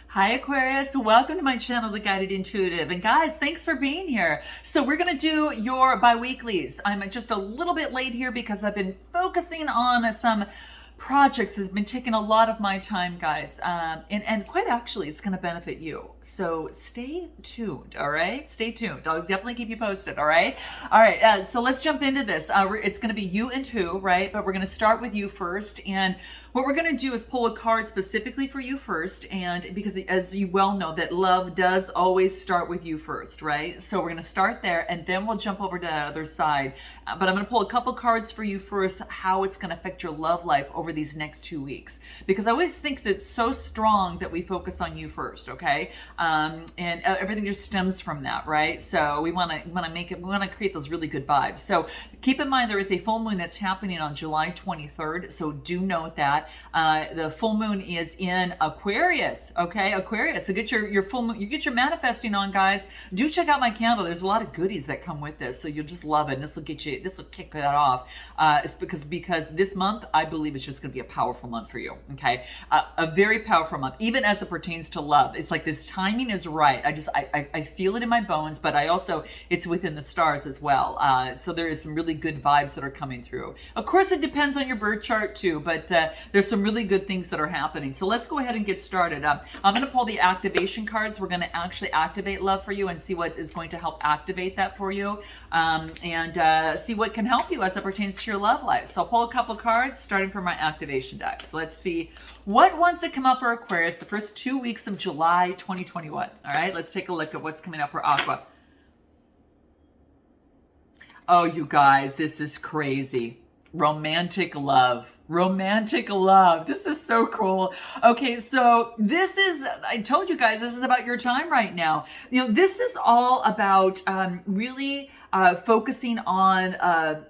Hi Aquarius, welcome to my channel, The Guided Intuitive. And guys, thanks for being here. So we're gonna do your bi-weeklies. I'm just a little bit late here because I've been focusing on some projects that's been taking a lot of my time, guys. And quite actually, it's gonna benefit you. So stay tuned, all right? Stay tuned. I'll definitely keep you posted, all right? All right, so let's jump into this. It's gonna be you and two, right? But we're gonna start with you first. And what we're going to do is pull a card specifically for you first, and because as you well know that love does always start with you first, right? So we're going to start there and then we'll jump over to that other side. But I'm going to pull a couple cards for you first, how it's going to affect your love life over these next 2 weeks. Because I always think it's so strong that we focus on you first, okay? And everything just stems from that, right? So we want to create those really good vibes. So keep in mind there is a full moon that's happening on July 23rd. So do note that. The full moon is in Aquarius, okay? Aquarius. So get your full moon, you get your manifesting on, guys. Do check out my candle. There's a lot of goodies that come with this, so you'll just love it. And this will kick that off. It's because this month, I believe it's just going to be a powerful month for you, okay? A very powerful month, even as it pertains to love. It's like this timing is right. I feel it in my bones, but it's within the stars as well. So there is some really good vibes that are coming through. Of course, it depends on your birth chart too, but there's some really good things that are happening. So let's go ahead and get started. I'm going to pull the activation cards. We're going to actually activate love for you and see what is going to help activate that for you, and see what can help you as it pertains to your love life. So I'll pull a couple cards starting from my activation deck. So let's see what wants to come up for Aquarius the first 2 weeks of July 2021. All right, let's take a look at what's coming up for Aqua. Oh, you guys, this is crazy. Romantic love. Romantic love. This is so cool. Okay, so I told you guys, this is about your time right now. This is all about really focusing on,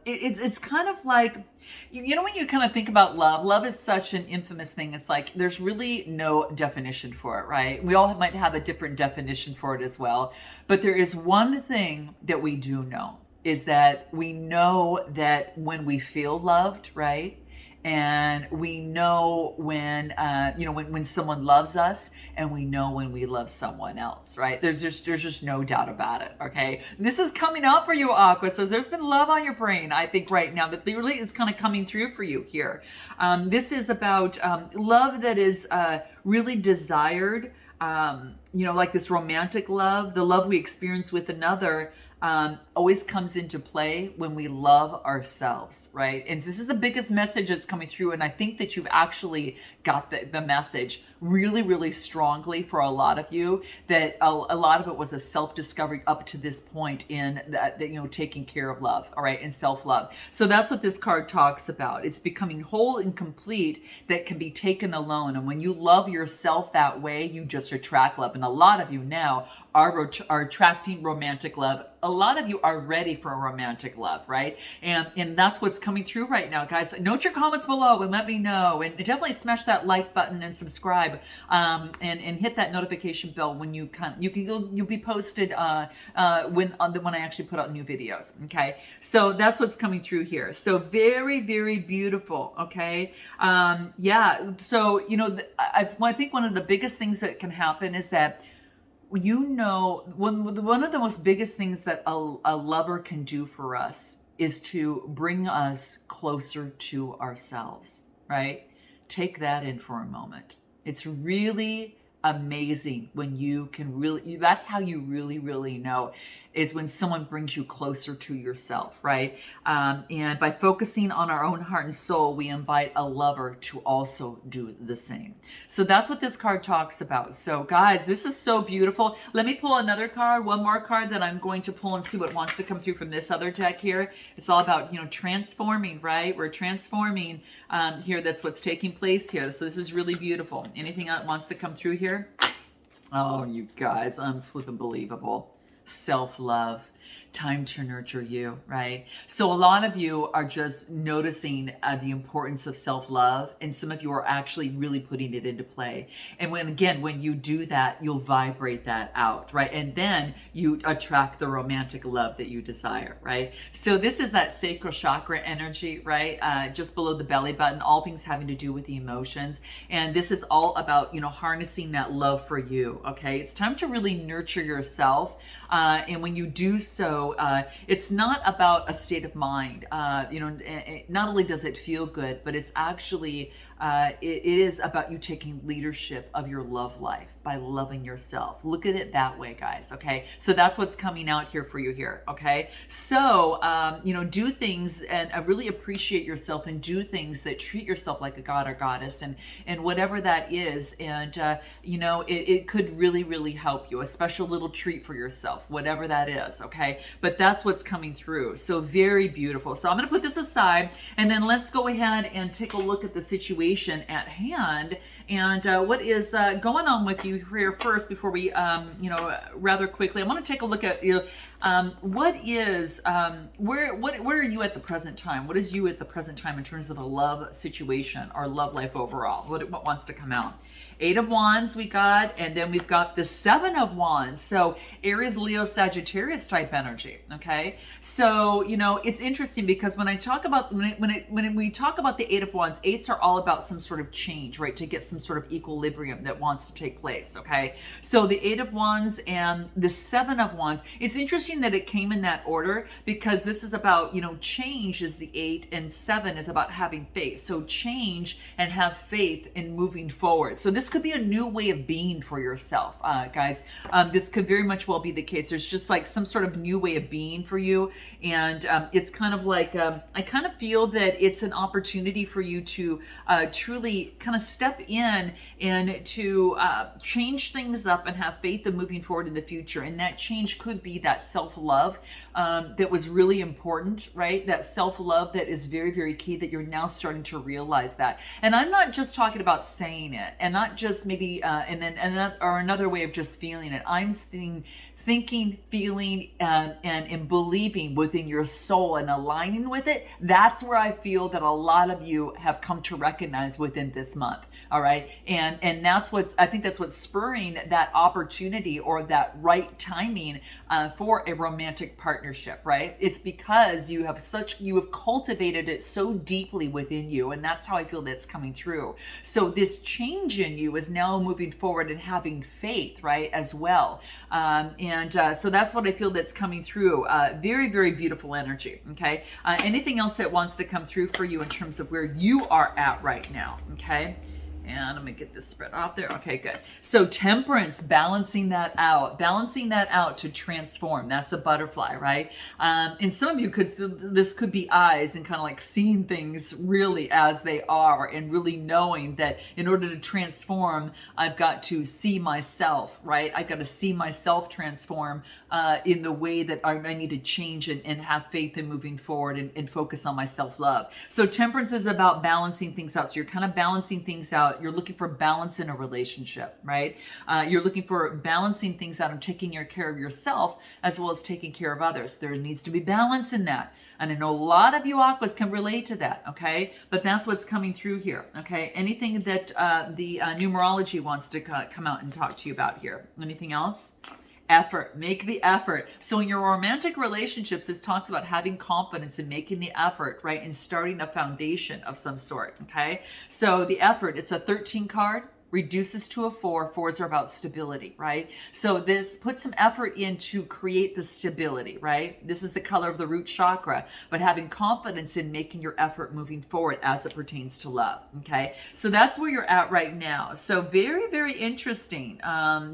it's kind of like, when you kind of think about love is such an infamous thing. It's like there's really no definition for it, right? We all might have a different definition for it as well. But there is one thing that we do know, is that we know that when we feel loved, right? And we know when someone loves us, and we know when we love someone else, right? There's just no doubt about it, okay? This is coming out for you, Aqua. So there's been love on your brain, I think, right now, that really is kind of coming through for you here. This is about love that is really desired, like this romantic love, the love we experience with another. Always comes into play when we love ourselves, right? And this is the biggest message that's coming through. And I think that you've actually got the message really, really strongly for a lot of you, that a lot of it was a self-discovery up to this point in that taking care of love, all right, and self-love. So that's what this card talks about. It's becoming whole and complete that can be taken alone. And when you love yourself that way, you just attract love. And a lot of you now are attracting romantic love. A lot of you are ready for a romantic love, right? And that's what's coming through right now, guys. Note your comments below and let me know. And definitely smash that like button and subscribe, and hit that notification bell when you'll be posted when I actually put out new videos. Okay, so that's what's coming through here. So very, very beautiful. Okay, yeah. So I think one of the biggest things that can happen is that one of the most biggest things that a lover can do for us is to bring us closer to ourselves, right? Take that in for a moment. It's really amazing when you can that's how you really, really know, is when someone brings you closer to yourself, right? And by focusing on our own heart and soul, we invite a lover to also do the same. So that's what this card talks about. So guys, this is so beautiful. Let me pull another card, one more card that I'm going to pull and see what wants to come through from this other deck here. It's all about, transforming, right? We're transforming here. That's what's taking place here. So this is really beautiful. Anything that wants to come through here? Oh, you guys, unflippin' believable. Self-love. time to nurture you, right? So a lot of you are just noticing the importance of self-love, and some of you are actually really putting it into play. And when you do that, you'll vibrate that out, right? And then you attract the romantic love that you desire, right? So this is that sacral chakra energy, right? Just below the belly button, all things having to do with the emotions. And this is all about, harnessing that love for you, okay? It's time to really nurture yourself. And when you do so, it's not about a state of mind. Not only does it feel good, but it's actually, it is about you taking leadership of your love life by loving yourself. Look at it that way, guys, okay? So that's what's coming out here for you here, okay? So, do things and really appreciate yourself, and do things that treat yourself like a god or goddess, and whatever that is. And, it could really, really help you. A special little treat for yourself, whatever that is, okay? But that's what's coming through. So very beautiful. So I'm going to put this aside, and then let's go ahead and take a look at the situation at hand and what is going on with you here first before we, rather quickly. I want to take a look at where are you at the present time? What is you at the present time in terms of a love situation or love life overall? What wants to come out? 8 of Wands we got, and then we've got the 7 of Wands. So Aries, Leo, Sagittarius type energy. Okay, so it's interesting because when I talk about when we talk about the 8 of Wands, 8s are all about some sort of change, right? To get some sort of equilibrium that wants to take place. Okay, so the 8 of Wands and the 7 of Wands. It's interesting that it came in that order because this is about change is the 8, and 7 is about having faith. So change and have faith in moving forward. So this could be a new way of being for yourself, guys. This could very much well be the case. There's just like some sort of new way of being for you. And it's kind of like, I kind of feel that it's an opportunity for you to truly kind of step in and to change things up and have faith in moving forward in the future. And that change could be that self-love that was really important, right? That self-love that is very, very key, that you're now starting to realize that. And I'm not just talking about saying it, and not just maybe, another way of just feeling it. I'm thinking, feeling, and believing within your soul and aligning with it. That's where I feel that a lot of you have come to recognize within this month. All right. And I think that's what's spurring that opportunity or that right timing for a romantic partnership, right? It's because you have cultivated it so deeply within you. And that's how I feel that's coming through. So this change in you is now moving forward and having faith, right, as well. So that's what I feel that's coming through. Very, very beautiful energy. Okay. Anything else that wants to come through for you in terms of where you are at right now? Okay. And I'm going to get this spread off there. Okay, good. So Temperance, balancing that out to transform. That's a butterfly, right? And some of you this could be eyes and kind of like seeing things really as they are, and really knowing that in order to transform, I've got to see myself, right? I've got to see myself transform in the way that I need to change and have faith in moving forward and focus on my self-love. So Temperance is about balancing things out. So you're kind of balancing things out. You're looking for balance in a relationship, right? You're looking for balancing things out and taking care of yourself as well as taking care of others. There needs to be balance in that. And I know a lot of you Aquas can relate to that, okay? But that's what's coming through here, okay? Anything that the numerology wants to come out and talk to you about here? Anything else? Effort. Make the effort. So in your romantic relationships, this talks about having confidence and making the effort, right? And starting a foundation of some sort, okay? So the effort, it's a 13 card. Reduces to a 4. 4s are about stability, right? So this puts some effort in to create the stability, right? This is the color of the root chakra, but having confidence in making your effort moving forward as it pertains to love, okay? So that's where you're at right now. So very, very interesting.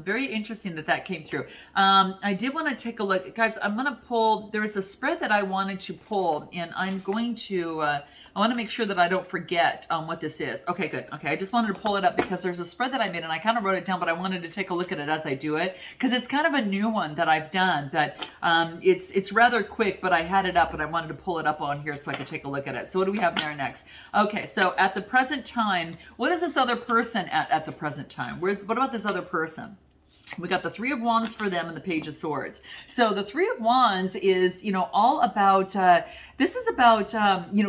Very interesting that came through. I did want to take a look. Guys, I'm going to pull, there was a spread that I wanted to pull, and I'm going to... I want to make sure that I don't forget what this is. Okay, good. Okay, I just wanted to pull it up because there's a spread that I made and I kind of wrote it down, but I wanted to take a look at it as I do it because it's kind of a new one that I've done that it's rather quick, but I had it up and I wanted to pull it up on here so I could take a look at it. So what do we have there next? Okay, so at the present time, what is this other person at the present time? What about this other person? We got the Three of Wands for them and the Page of Swords. So the Three of Wands is, all about, this is about,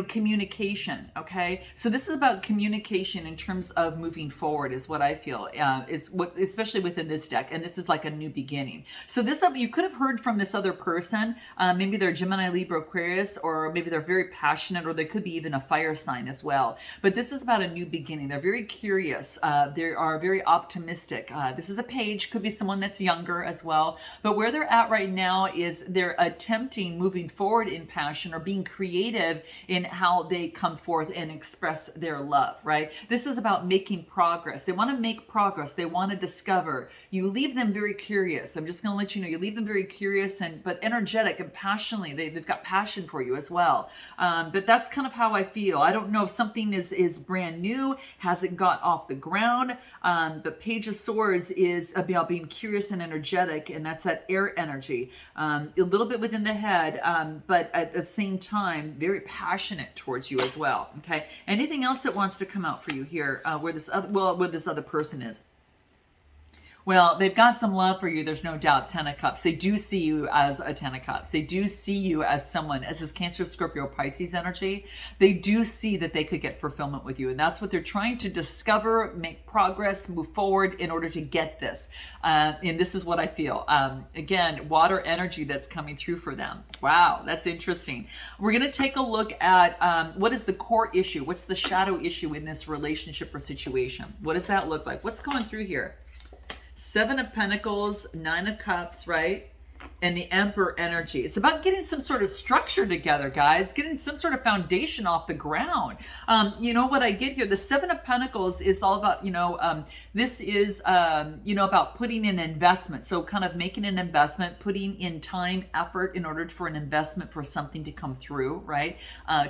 communication, okay? So this is about communication in terms of moving forward is what I feel, especially within this deck. And this is like a new beginning. So this, you could have heard from this other person. Maybe they're Gemini, Libra, Aquarius, or maybe they're very passionate, or they could be even a fire sign as well. But this is about a new beginning. They're very curious. They are very optimistic. This is a page, could be someone that's younger as well, but where they're at right now is they're attempting moving forward in passion or being creative in how they come forth and express their love, right? This is about making progress. They want to make progress. They want to discover. You leave them very curious. I'm just going to let you know, you leave them very curious but energetic and passionately. They've got passion for you as well. But that's kind of how I feel. I don't know if something is brand new, hasn't got off the ground. But Page of Swords is about being curious and energetic, and that's that air energy. A little bit within the head, but at the same time, very passionate towards you as well. Okay. Anything else that wants to come out for you here, where this other person is? Well, they've got some love for you. There's no doubt. 10 of Cups. They do see you as a 10 of Cups. They do see you as someone, as this Cancer, Scorpio, Pisces energy. They do see that they could get fulfillment with you. And that's what they're trying to discover, make progress, move forward in order to get this. And this is what I feel. Again, water energy that's coming through for them. Wow, that's interesting. We're going to take a look at what is the core issue? What's the shadow issue in this relationship or situation? What does that look like? What's going through here? 7 of Pentacles, 9 of Cups, right? And the Emperor energy. It's about getting some sort of structure together, guys. Getting some sort of foundation off the ground. You know what I get here? The 7 of Pentacles is all about, this is, about putting in investment. So kind of making an investment, putting in time, effort in order for an investment for something to come through, right?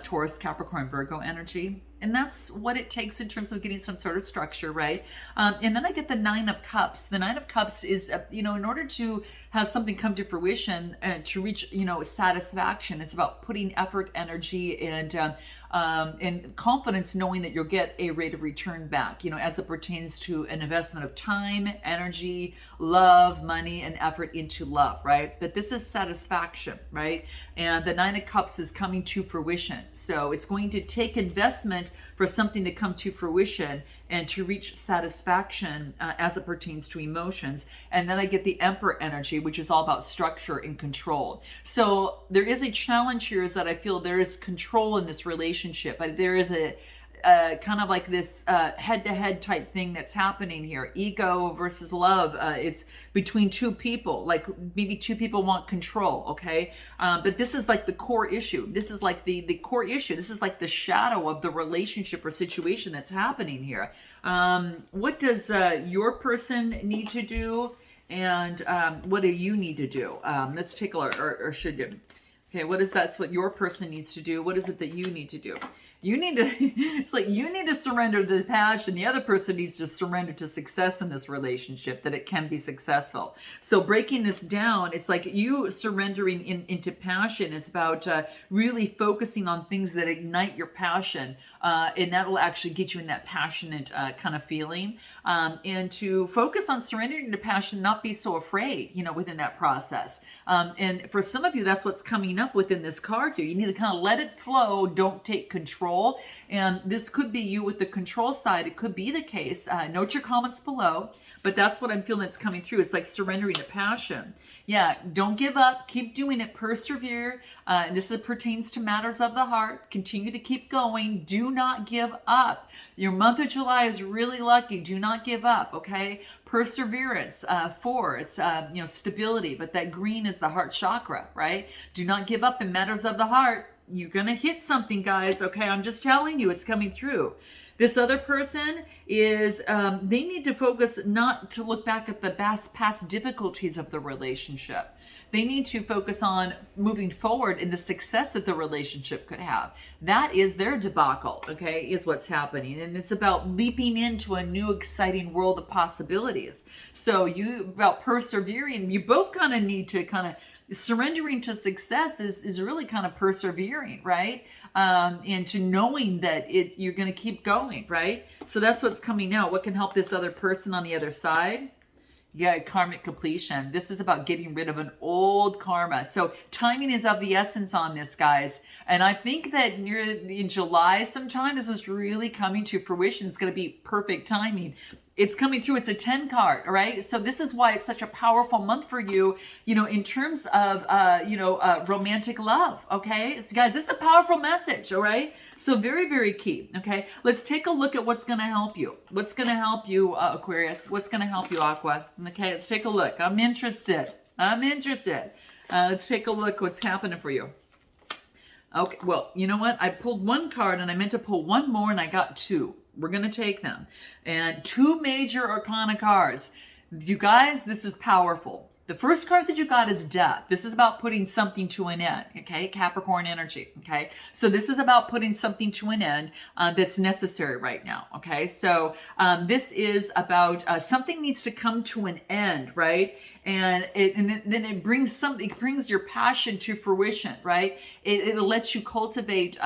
Taurus, Capricorn, Virgo energy. And that's what it takes in terms of getting some sort of structure, right? And then I get the 9 of Cups. The 9 of Cups is, in order to have something come to fruition and to reach, satisfaction, it's about putting effort, energy, and confidence, knowing that you'll get a rate of return back, as it pertains to an investment of time, energy, love, money, and effort into love, right? But this is satisfaction, right? And the 9 of Cups is coming to fruition. So it's going to take investment for something to come to fruition and to reach satisfaction as it pertains to emotions. And then I get the Emperor energy, which is all about structure and control. So there is a challenge here, is that I feel there is control in this relationship, but there is a kind of like this head-to-head type thing that's happening here. Ego versus love. It's between two people. Like maybe two people want control, okay? But this is like the core issue. This is like the core issue. This is like the shadow of the relationship or situation that's happening here. What does your person need to do? And what do you need to do? Let's take a look, or should you? Okay, what is that's what your person needs to do? What is it that you need to do? You need to, it's like you need to surrender to the passion. The other person needs to surrender to success in this relationship, that it can be successful. So breaking this down, it's like you surrendering into passion is about really focusing on things that ignite your passion. And that will actually get you in that passionate kind of feeling. And to focus on surrendering to passion, not be so afraid, within that process. And for some of you, that's what's coming up within this card here. You need to kind of let it flow. Don't take control. And this could be you with the control side. It could be the case. Note your comments below. But that's what I'm feeling that's coming through. It's like surrendering to passion. Yeah, don't give up. Keep doing it. Persevere. This pertains to matters of the heart. Continue to keep going. Do not give up. Your month of July is really lucky. Do not give up, okay? Perseverance, it's stability. But that green is the heart chakra, right? Do not give up in matters of the heart. You're going to hit something, guys, okay? I'm just telling you, it's coming through. This other person is, they need to focus not to look back at the past difficulties of the relationship. They need to focus on moving forward in the success that the relationship could have. That is their debacle, okay, is what's happening. And it's about leaping into a new exciting world of possibilities. So about persevering, you both kind of need to surrendering to success is really kind of persevering, right? And to knowing that you're going to keep going, right? So that's what's coming out. What can help this other person on the other side? Yeah, karmic completion. This is about getting rid of an old karma. So timing is of the essence on this, guys. And I think that in July sometime, this is really coming to fruition. It's going to be perfect timing. It's coming through. It's a 10 card, all right? So this is why it's such a powerful month for you, in terms of, romantic love, okay? So guys, this is a powerful message, all right? So very, very key, okay? Let's take a look at what's going to help you. What's going to help you, Aquarius? What's going to help you, Aqua? Okay, let's take a look. I'm interested. Let's take a look what's happening for you. Okay, well, you know what? I pulled one card and I meant to pull one more and I got two. We're going to take them. And two major arcana cards. You guys, this is powerful. The first card that you got is death. This is about putting something to an end, okay? Capricorn energy, okay? So this is about putting something to an end that's necessary right now, okay? So this is about something needs to come to an end, right? And then it brings something, it brings your passion to fruition, right? It lets you cultivate,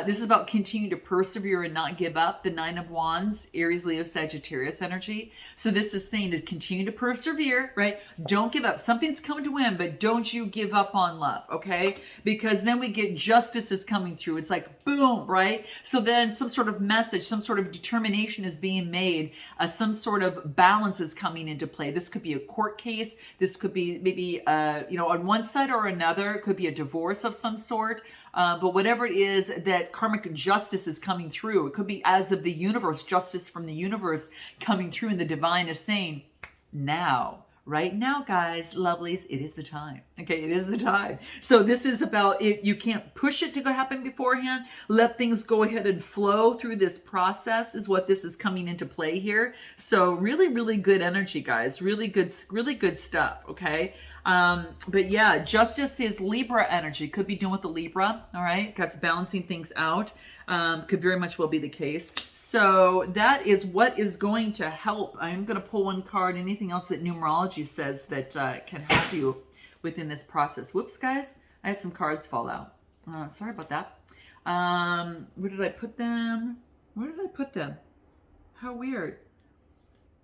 this is about continue to persevere and not give up. The Nine of Wands, Aries, Leo, Sagittarius energy. So this is saying to continue to persevere, right? Don't give up. Something's coming to end, but don't you give up on love, okay? Because then we get justice is coming through. It's like, boom, right? So then some sort of message, some sort of determination is being made. Some sort of balance is coming into play. This could be a court case. This could be maybe, on one side or another. It could be a divorce of some sort. But whatever it is that karmic justice is coming through, it could be as of the universe, justice from the universe coming through, and the divine is saying, now. Right now, guys, lovelies, it is the time. Okay, it is the time. So this is about it. You can't push it to go happen beforehand. Let things go ahead and flow through this process is what this is coming into play here. So really, really good energy, guys. Really good stuff, okay? But yeah, justice is Libra energy. Could be doing with the Libra, all right? That's balancing things out. Could very much well be the case. So that is what is going to help. I'm going to pull one card. Anything else that numerology says that can help you within this process. Whoops, guys. I had some cards fall out. Sorry about that. Where did I put them? How weird.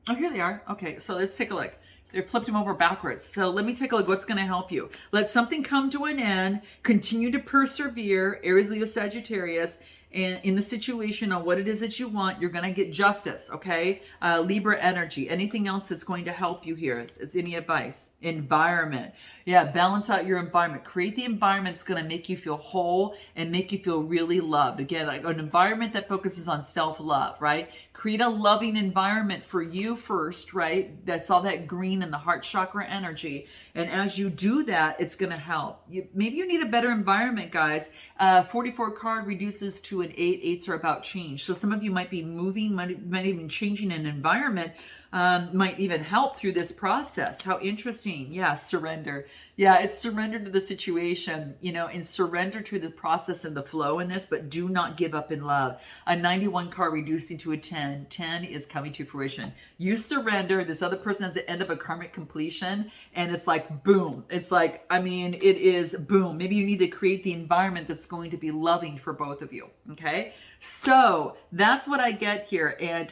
Oh, here they are. Okay, so let's take a look. They flipped them over backwards. So let me take a look. What's going to help you? Let something come to an end. Continue to persevere. Aries, Leo, Sagittarius. And in the situation on what it is that you want, you're going to get justice, okay? Libra energy. Anything else that's going to help you here? Is any advice? Environment. Yeah, balance out your environment. Create the environment that's going to make you feel whole and make you feel really loved. Again, like an environment that focuses on self-love, right? Create a loving environment for you first, right? That's all that green and the heart chakra energy. And as you do that, it's going to help. Maybe you need a better environment, guys. 44 card reduces to an 8. 8s are about change. So some of you might be moving, might even changing an environment, might even help through this process. How interesting. Yeah, surrender. Yeah, it's surrender to the situation, and surrender to the process and the flow in this, but do not give up in love. A 91 card reducing to a 10. 10 is coming to fruition. You surrender. This other person has the end of a karmic completion, and it's like, boom. It's like, it is boom. Maybe you need to create the environment that's going to be loving for both of you. Okay? So that's what I get here, and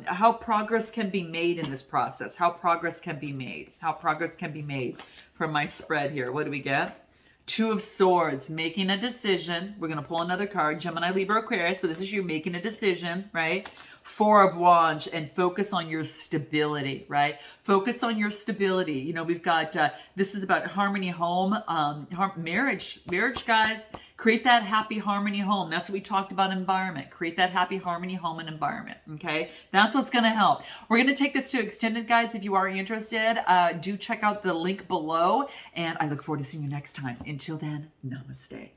how progress can be made in this process. How progress can be made from my spread here. What do we get? 2 of Swords, making a decision. We're going to pull another card, Gemini, Libra, Aquarius. So this is you making a decision, right? 4 of Wands, and focus on your stability, right? Focus on your stability. We've got, this is about harmony, home, marriage, guys. Create that happy harmony home. That's what we talked about, environment. Create that happy harmony home and environment, okay? That's what's going to help. We're going to take this to extended, guys. If you are interested, do check out the link below, and I look forward to seeing you next time. Until then, namaste.